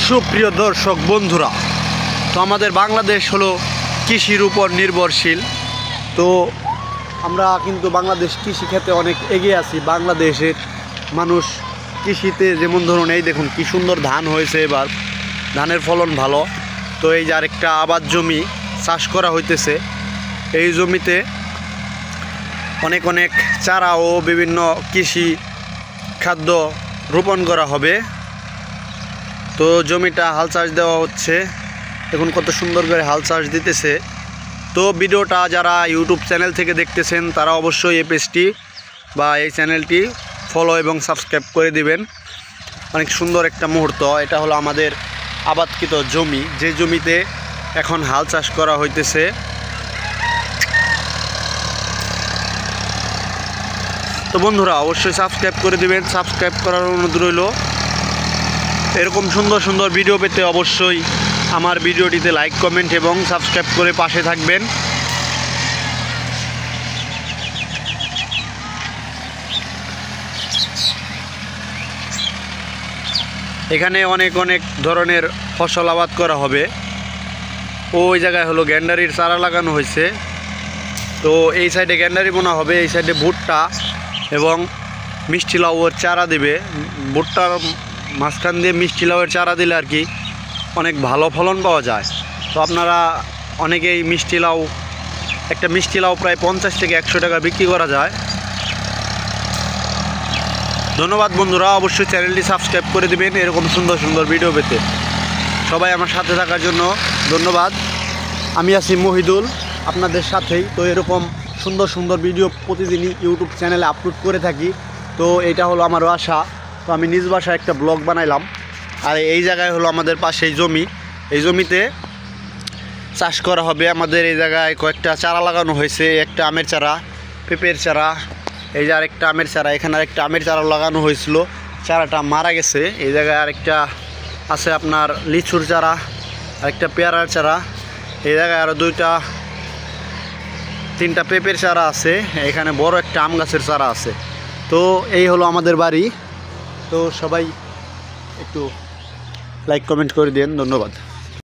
সুপ্রিয় দর্শক বন্ধুরা, তো আমাদের বাংলাদেশ হলো কৃষির উপর নির্ভরশীল। তো আমরা কিন্তু বাংলাদেশ কৃষি ক্ষেত্রে অনেক এগিয়ে আছি। বাংলাদেশের মানুষ কৃষিতে যেমন ধরুন, এই দেখুন কি সুন্দর ধান হয়েছে, এবার ধানের ফলন ভালো। তো এই যে আরেকটা আবাদ জমি চাষ করা হইতেছে, এই জমিতে অনেক অনেক চারা ও বিভিন্ন কৃষি খাদ্য রোপণ করা হবে। তো জমিটা হাল চাষ দেওয়া হচ্ছে, এখন কত সুন্দর করে হাল চাষ দিতেছে। তো ভিডিওটা যারা ইউটিউব চ্যানেল থেকে দেখতেছেন তারা অবশ্যই এই পেজটি বা এই চ্যানেলটি ফলো এবং সাবস্ক্রাইব করে দিবেন। অনেক সুন্দর একটা মুহূর্ত। এটা হলো আমাদের আবাদকৃত জমি, যে জমিতে এখন হাল চাষ করা হইতেছে। তো বন্ধুরা অবশ্যই সাবস্ক্রাইব করে দিবেন, সাবস্ক্রাইব করার অনুরোধ রইল। এরকম সুন্দর সুন্দর ভিডিও পেতে অবশ্যই আমার ভিডিওটিতে লাইক, কমেন্ট এবং সাবস্ক্রাইব করে পাশে থাকবেন। এখানে অনেক অনেক ধরনের ফসল আবাদ করা হবে। ওই জায়গায় হলো গ্যান্ডারির চারা লাগানো হয়েছে। তো এই সাইডে গ্যান্ডারি বোনা হবে, এই সাইডে ভুট্টা এবং মিষ্টি লাউয়ের চারা দেবে। ভুট্টার মাঝখান দিয়ে মিষ্টি লাউয়ের চারা দিলে আর কি অনেক ভালো ফলন পাওয়া যায়। তো আপনারা অনেকেই একটা মিষ্টি লাউ প্রায় 50 থেকে 100 টাকা বিক্রি করা যায়। ধন্যবাদ বন্ধুরা, অবশ্যই চ্যানেলটি সাবস্ক্রাইব করে দিবেন এরকম সুন্দর সুন্দর ভিডিও পেতে। সবাই আমার সাথে থাকার জন্য ধন্যবাদ। আমি আছি মহিদুল আপনাদের সাথেই। তো এরকম সুন্দর সুন্দর ভিডিও প্রতিদিনই ইউটিউব চ্যানেলে আপলোড করে থাকি। তো এটা হলো আমার বাসা। তো আমি নিজ বাসায় একটা ব্লগ বানাইলাম। আর এই জায়গায় হলো আমাদের পাশেই জমি, এই জমিতে চাষ করা হবে। আমাদের এই জায়গায় কয়েকটা চারা লাগানো হয়েছে, একটা আমের চারা, পেঁপের চারা, এই যে আরেকটা আমের চারা। এখানে আরেকটা আমের চারা লাগানো হয়েছিল, চারাটা মারা গেছে। এই জায়গায় আরেকটা আছে আপনার লিচুর চারা, আরেকটা পেয়ারার চারা। এই জায়গায় আরও 2-3টা পেঁপের চারা আছে। এখানে বড় একটা আম গাছের চারা আছে। তো এই হলো আমাদের বাড়ি। তো সবাই একটু লাইক, কমেন্ট করে দিন। ধন্যবাদ।